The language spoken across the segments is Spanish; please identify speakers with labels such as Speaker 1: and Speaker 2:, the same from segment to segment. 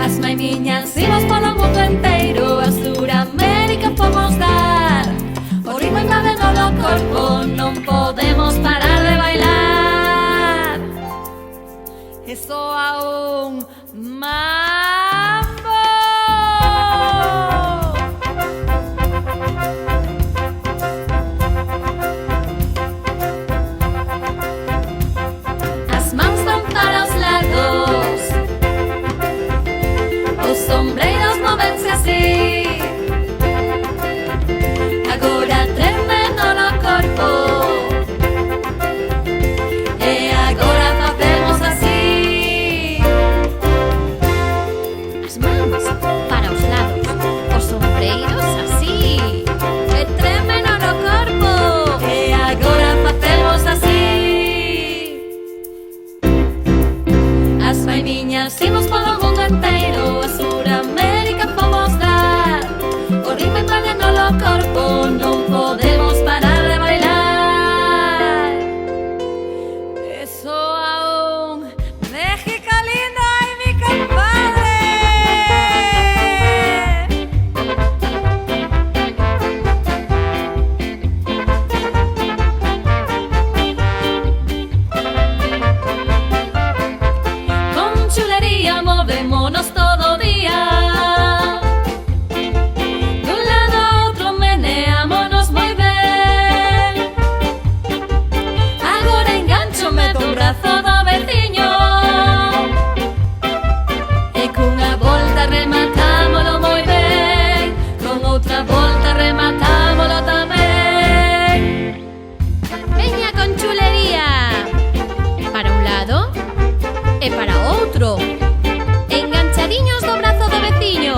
Speaker 1: Asma e miñas imos polo mundo enteiro, a Suramérica fomos dar. O ritmo invade no corpo, non podemos parar de bailar. E soa un mambo. As mans van para os lados, os sombreiros movense así. Agora treme no corpo, e agora facemos así. As mans para os lados, os sombreiros así. E treme no corpo, e agora facemos así. As maimiñas imos polo mundo enteiro, a Suramérica fomos dar. O ritmo invade no corpo, non podemos parar de bailar. E soa un México lindo, ay mi compadre. Con chulería movémonos todo día. Dun lado a outro meneámonos moi ben. Agora engancho meto un brazo do veciño, e cunha volta rematámolo moi ben. Con outra volta rematámolo tamén. Veña con chulería, para un lado e para outro, enganchadiños do brazo do veciño,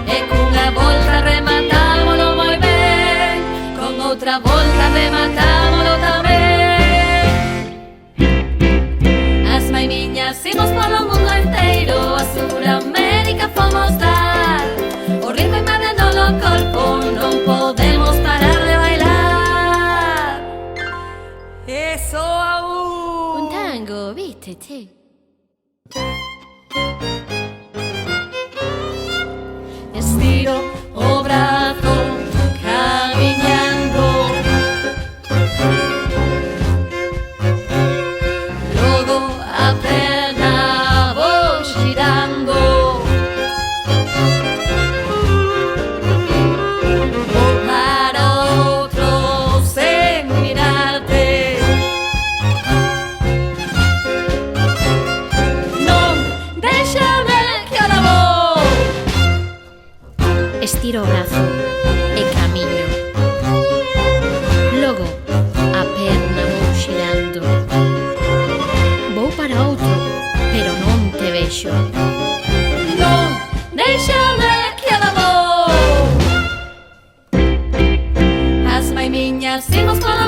Speaker 1: e cunha volta rematámolo moi ben. Con outra volta rematámolo tamén. As maimiñas imos polo mundo enteiro, a Suramérica fomos dar. O ritmo invade no corpo, non podemos parar de bailar. E soa un tango, viste, che. Estiro o brazo camiñando, logo a perna vou xirando. Vou para outro sen mirarte. Non déxame que ahora vou. Estiro o brazo e camiño, logo a perna vou xirando. Vou para outro, pero non te vexo. Non, déxame que ahora vou. As maimiñas imos para